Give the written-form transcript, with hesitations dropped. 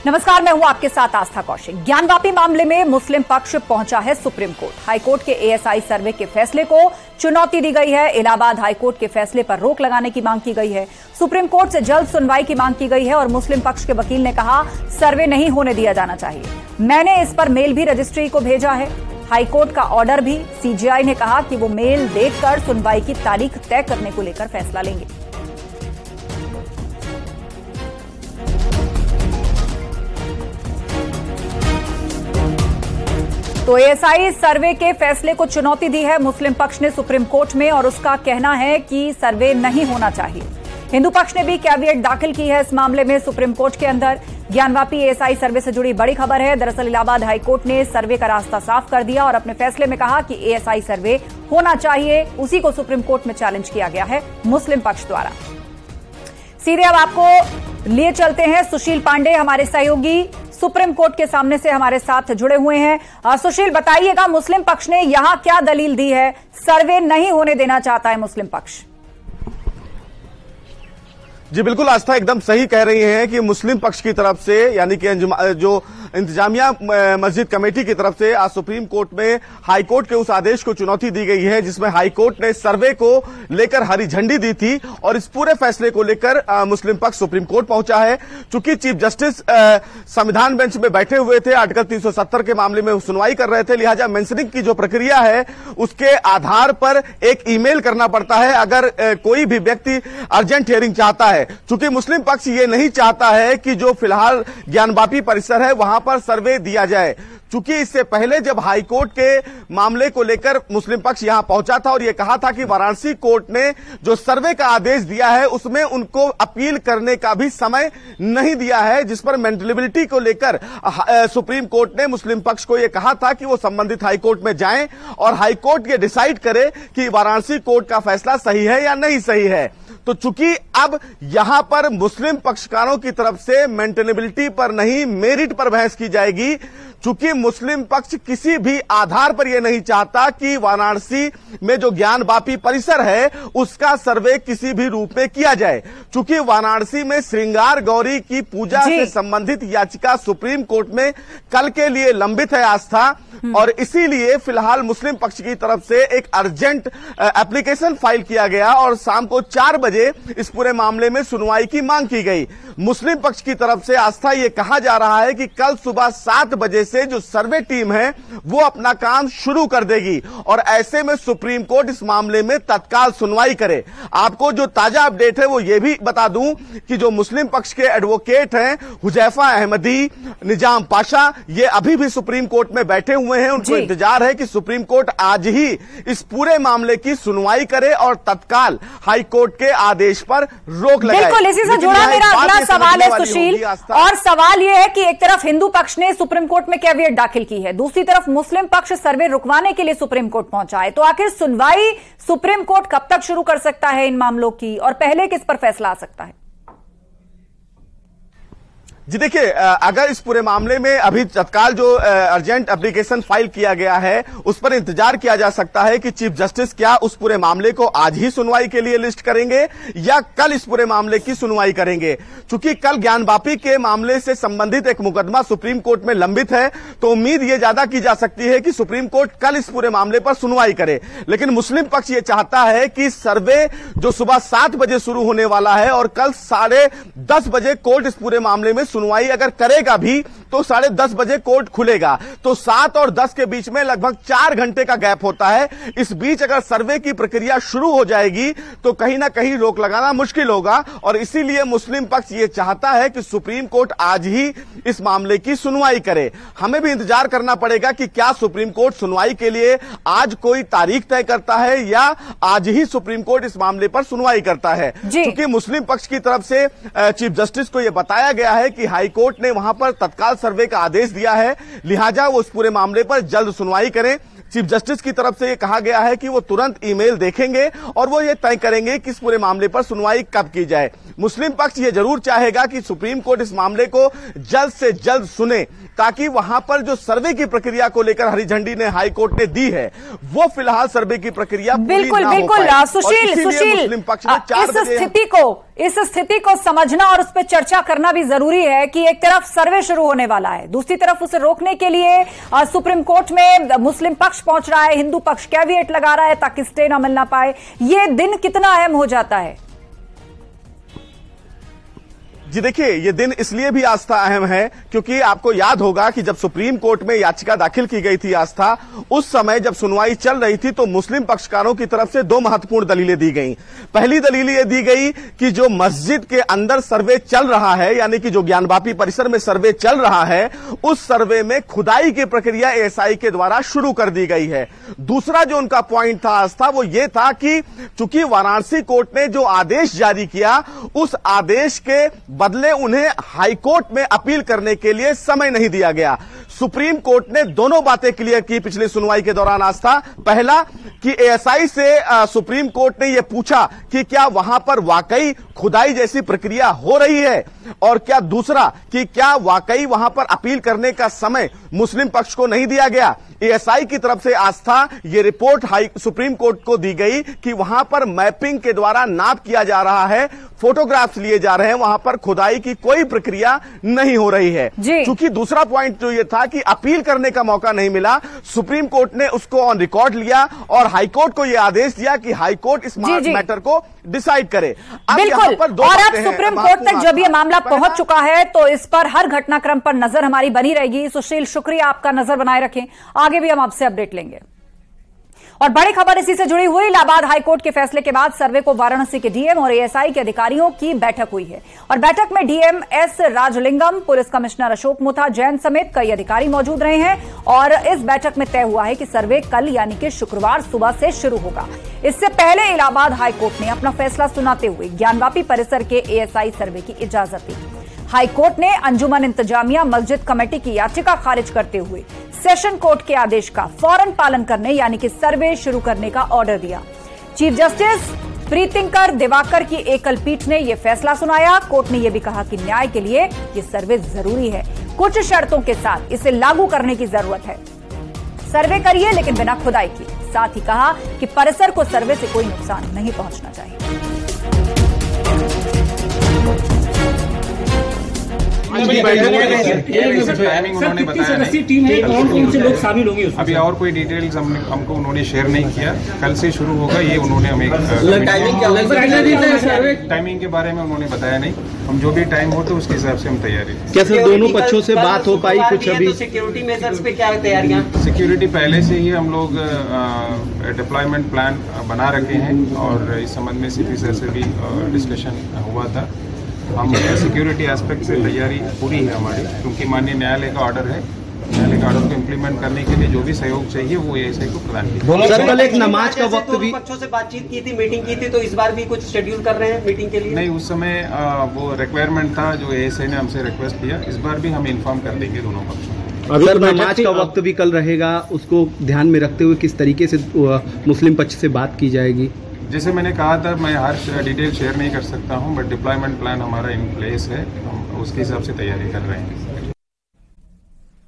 नमस्कार, मैं हूं आपके साथ आस्था कौशिक। ज्ञानवापी मामले में मुस्लिम पक्ष पहुंचा है सुप्रीम कोर्ट। हाईकोर्ट के एएसआई सर्वे के फैसले को चुनौती दी गई है। इलाहाबाद हाईकोर्ट के फैसले पर रोक लगाने की मांग की गई है। सुप्रीम कोर्ट से जल्द सुनवाई की मांग की गई है और मुस्लिम पक्ष के वकील ने कहा सर्वे नहीं होने दिया जाना चाहिए। मैंने इस पर मेल भी रजिस्ट्री को भेजा है। हाईकोर्ट का ऑर्डर भी। सीजेआई ने कहा कि वो मेल देखकर सुनवाई की तारीख तय करने को लेकर फैसला लेंगे। तो एएसआई सर्वे के फैसले को चुनौती दी है मुस्लिम पक्ष ने सुप्रीम कोर्ट में और उसका कहना है कि सर्वे नहीं होना चाहिए। हिंदू पक्ष ने भी कैविएट दाखिल की है इस मामले में सुप्रीम कोर्ट के अंदर। ज्ञानवापी एएसआई सर्वे से जुड़ी बड़ी खबर है। दरअसल इलाहाबाद हाईकोर्ट ने सर्वे का रास्ता साफ कर दिया और अपने फैसले में कहा कि एएसआई सर्वे होना चाहिए। उसी को सुप्रीम कोर्ट में चैलेंज किया गया है मुस्लिम पक्ष द्वारा। सीधे अब आपको लिए चलते हैं सुशील पांडे, हमारे सहयोगी सुप्रीम कोर्ट के सामने से हमारे साथ जुड़े हुए हैं। सुशील, बताइएगा मुस्लिम पक्ष ने यहां क्या दलील दी है? सर्वे नहीं होने देना चाहता है मुस्लिम पक्ष। जी बिल्कुल आस्था, एकदम सही कह रही हैं कि मुस्लिम पक्ष की तरफ से यानी कि जो इंतजामिया मस्जिद कमेटी की तरफ से आज सुप्रीम कोर्ट में हाईकोर्ट के उस आदेश को चुनौती दी गई है जिसमें हाईकोर्ट ने सर्वे को लेकर हरी झंडी दी थी और इस पूरे फैसले को लेकर मुस्लिम पक्ष सुप्रीम कोर्ट पहुंचा है। चूंकि चीफ जस्टिस संविधान बेंच में बैठे हुए थे, आर्टिकल 370 के मामले में सुनवाई कर रहे थे, लिहाजा मेंशनिंग की जो प्रक्रिया है उसके आधार पर एक ईमेल करना पड़ता है अगर कोई भी व्यक्ति अर्जेंट हियरिंग चाहता है। चूंकि मुस्लिम पक्ष ये नहीं चाहता है कि जो फिलहाल ज्ञानवापी परिसर है वहां पर सर्वे दिया जाए। चूंकि इससे पहले जब हाईकोर्ट के मामले को लेकर मुस्लिम पक्ष यहां पहुंचा था और यह कहा था कि वाराणसी कोर्ट ने जो सर्वे का आदेश दिया है उसमें उनको अपील करने का भी समय नहीं दिया है, जिस पर मेंटेनेबिलिटी को लेकर सुप्रीम कोर्ट ने मुस्लिम पक्ष को यह कहा था कि वो संबंधित हाईकोर्ट में जाएं और हाईकोर्ट ये डिसाइड करे कि वाराणसी कोर्ट का फैसला सही है या नहीं सही है। तो चूंकि अब यहां पर मुस्लिम पक्षकारों की तरफ से मेंटेनेबिलिटी पर नहीं मेरिट पर बहस की जाएगी। चूंकि मुस्लिम पक्ष किसी भी आधार पर यह नहीं चाहता कि वाराणसी में जो ज्ञानवापी परिसर है उसका सर्वे किसी भी रूप में किया जाए। चूंकि वाराणसी में श्रृंगार गौरी की पूजा से संबंधित याचिका सुप्रीम कोर्ट में कल के लिए लंबित है आस्था, और इसीलिए फिलहाल मुस्लिम पक्ष की तरफ से एक अर्जेंट एप्लीकेशन फाइल किया गया और शाम को 4 बजे इस पूरे मामले में सुनवाई की मांग की गई। मुस्लिम पक्ष की तरफ से आस्था ये कहा जा रहा है कि कल सुबह 7 बजे से जो सर्वे टीम है वो अपना काम शुरू कर देगी और ऐसे में सुप्रीम कोर्ट इस मामले में तत्काल सुनवाई करे। आपको जो ताजा अपडेट है वो ये भी बता दूं कि जो मुस्लिम पक्ष के एडवोकेट हैं हुजैफा अहमदी, निजाम पाशा, ये अभी भी सुप्रीम कोर्ट में बैठे हुए हैं। उनको इंतजार है कि सुप्रीम कोर्ट आज ही इस पूरे मामले की सुनवाई करे और तत्काल हाई कोर्ट के आदेश पर रोक लगाए। बिल्कुल, इसी से जुड़ा मेरा अगला सवाल है सुशील, और सवाल यह है कि एक तरफ हिंदू पक्ष ने सुप्रीम कोर्ट में कैविएट दाखिल की है, दूसरी तरफ मुस्लिम पक्ष सर्वे रुकवाने के लिए सुप्रीम कोर्ट पहुंचा है। तो आखिर सुनवाई सुप्रीम कोर्ट कब तक शुरू कर सकता है इन मामलों की और पहले किस पर फैसला आ सकता है? जी देखिए, अगर इस पूरे मामले में अभी तत्काल जो अर्जेंट एप्लीकेशन फाइल किया गया है उस पर इंतजार किया जा सकता है कि चीफ जस्टिस क्या उस पूरे मामले को आज ही सुनवाई के लिए लिस्ट करेंगे या कल इस पूरे मामले की सुनवाई करेंगे। चूंकि कल ज्ञानवापी के मामले से संबंधित एक मुकदमा सुप्रीम कोर्ट में लंबित है तो उम्मीद ये ज्यादा की जा सकती है कि सुप्रीम कोर्ट कल इस पूरे मामले पर सुनवाई करे। लेकिन मुस्लिम पक्ष ये चाहता है कि सर्वे जो सुबह 7 बजे शुरू होने वाला है और कल 10:30 बजे कोर्ट इस पूरे मामले में सुनवाई अगर करेगा भी तो 10:30 बजे कोर्ट खुलेगा, तो 7 और 10 के बीच में लगभग 4 घंटे का गैप होता है। इस बीच अगर सर्वे की प्रक्रिया शुरू हो जाएगी तो कहीं ना कहीं रोक लगाना मुश्किल होगा और इसीलिए मुस्लिम पक्ष ये चाहता है कि सुप्रीम कोर्ट आज ही इस मामले की सुनवाई करे। हमें भी इंतजार करना पड़ेगा कि क्या सुप्रीम कोर्ट सुनवाई के लिए आज कोई तारीख तय करता है या आज ही सुप्रीम कोर्ट इस मामले पर सुनवाई करता है। क्योंकि मुस्लिम पक्ष की तरफ से चीफ जस्टिस को यह बताया गया है कि हाई कोर्ट ने वहां पर तत्काल सर्वे का आदेश दिया है, लिहाजा वो इस पूरे मामले पर जल्द सुनवाई करें। चीफ जस्टिस की तरफ से ये कहा गया है कि वो तुरंत ईमेल देखेंगे और वो ये तय करेंगे कि इस पूरे मामले पर सुनवाई कब की जाए। मुस्लिम पक्ष ये जरूर चाहेगा कि सुप्रीम कोर्ट इस मामले को जल्द से जल्द सुने ताकि वहां पर जो सर्वे की प्रक्रिया को लेकर हरी झंडी ने हाई कोर्ट ने दी है वो फिलहाल सर्वे की प्रक्रिया बिल्कुल सुशील, इस स्थिति को समझना और उस पर चर्चा करना भी जरूरी है कि एक तरफ सर्वे शुरू होने वाला है, दूसरी तरफ उसे रोकने के लिए सुप्रीम कोर्ट में मुस्लिम पक्ष पहुंच रहा है, हिंदू पक्ष कैविएट लगा रहा है ताकि स्टे ना मिलना पाए। ये दिन कितना अहम हो जाता है? जी देखिए, ये दिन इसलिए भी आस्था अहम है क्योंकि आपको याद होगा कि जब सुप्रीम कोर्ट में याचिका दाखिल की गई थी आस्था, उस समय जब सुनवाई चल रही थी तो मुस्लिम पक्षकारों की तरफ से दो महत्वपूर्ण दलीलें दी गई। पहली दलील ये दी गई कि जो मस्जिद के अंदर सर्वे चल रहा है, यानी कि जो ज्ञानवापी परिसर में सर्वे चल रहा है, उस सर्वे में खुदाई की प्रक्रिया एएसआई के द्वारा शुरू कर दी गई है। दूसरा जो उनका पॉइंट था आस्था, वो ये था कि चूंकि वाराणसी कोर्ट ने जो आदेश जारी किया, उस आदेश के बदले उन्हें हाईकोर्ट में अपील करने के लिए समय नहीं दिया गया। सुप्रीम कोर्ट ने दोनों बातें क्लियर की पिछली सुनवाई के दौरान आस्था। पहला कि एएसआई से सुप्रीम कोर्ट ने यह पूछा कि क्या वहां पर वाकई खुदाई जैसी प्रक्रिया हो रही है, और क्या दूसरा कि क्या वाकई वहां पर अपील करने का समय मुस्लिम पक्ष को नहीं दिया गया। एएसआई की तरफ से आस्था ये रिपोर्ट सुप्रीम कोर्ट को दी गई कि वहां पर मैपिंग के द्वारा नाप किया जा रहा है, फोटोग्राफ्स लिए जा रहे हैं, वहां पर खुदाई की कोई प्रक्रिया नहीं हो रही है। चूंकि दूसरा पॉइंट जो ये था कि अपील करने का मौका नहीं मिला, सुप्रीम कोर्ट ने उसको ऑन रिकॉर्ड लिया और हाईकोर्ट को यह आदेश दिया कि हाईकोर्ट इस मैटर को डिसाइड करे। बिल्कुल, और अब सुप्रीम कोर्ट तक जब यह मामला पहुंच चुका है तो इस पर हर घटनाक्रम पर नजर हमारी बनी रहेगी। सुशील, शुक्रिया, आपका नजर बनाए रखें, आगे भी हम आपसे अपडेट लेंगे। और बड़ी खबर इसी से जुड़ी हुई, इलाहाबाद हाईकोर्ट के फैसले के बाद सर्वे को वाराणसी के डीएम और एएसआई के अधिकारियों की बैठक हुई है और बैठक में DM S Rajalingam, police commissioner Ashok Mutha Jain समेत कई अधिकारी मौजूद रहे हैं और इस बैठक में तय हुआ है कि सर्वे कल यानी कि शुक्रवार सुबह से शुरू होगा। इससे पहले इलाहाबाद हाईकोर्ट ने अपना फैसला सुनाते हुए ज्ञानवापी परिसर के एएसआई सर्वे की इजाजत दी। हाईकोर्ट ने अंजुमन इंतजामिया मस्जिद कमेटी की याचिका खारिज करते हुए सेशन कोर्ट के आदेश का फौरन पालन करने यानी कि सर्वे शुरू करने का ऑर्डर दिया। चीफ जस्टिस प्रीतिंकर दिवाकर की एकल पीठ ने यह फैसला सुनाया। कोर्ट ने यह भी कहा कि न्याय के लिए यह सर्वे जरूरी है, कुछ शर्तों के साथ इसे लागू करने की जरूरत है। सर्वे करिए लेकिन बिना खुदाई की। साथ ही कहा कि परिसर को सर्वे से कोई नुकसान नहीं पहुंचना चाहिए। टाइमिंग उन्होंने बताया नहीं, टीम है, कौन से लोग शामिल होंगे अभी और कोई डिटेल्स हमको उन्होंने शेयर नहीं किया। कल से शुरू होगा ये उन्होंने हमें टाइमिंग के बारे में उन्होंने बताया नहीं। हम जो भी टाइम हो तो उसके हिसाब से हम तैयारी। क्या सर दोनों पक्षों से बात हो पाई कुछ अभी? सिक्योरिटी मेजर्स पे क्या तैयारियां? सिक्योरिटी पहले से ही हम लोग डिप्लॉयमेंट प्लान बना रखे हैं और इस संबंध में सीपी सर से भी डिस्कशन हुआ था। हम सिक्योरिटी एस्पेक्ट से तैयारी पूरी है हमारी, क्योंकि माननीय न्यायालय का ऑर्डर है। न्यायालय का ऑर्डर को इम्प्लीमेंट करने के लिए जो भी सहयोग चाहिए वो एएसआई को प्रदान किया। सर कल एक नमाज का वक्त भी पक्षों से बातचीत की थी, मीटिंग की थी, तो इस बार भी कुछ शेड्यूल कर रहे हैं मीटिंग के लिए? नहीं, उस समय वो रिक्वायरमेंट था जो एएसआई ने हमसे रिक्वेस्ट किया। इस बार भी हम इन्फॉर्म कर देंगे दोनों पक्षों। सर नमाज का वक्त भी कल रहेगा, उसको ध्यान में रखते हुए किस तरीके से मुस्लिम पक्ष से बात की जाएगी? जैसे मैंने कहा था, मैं हर डिटेल शेयर नहीं कर सकता हूं, बट डिप्लॉयमेंट प्लान हमारा इन प्लेस है, हम उसके हिसाब से तैयारी कर रहे हैं।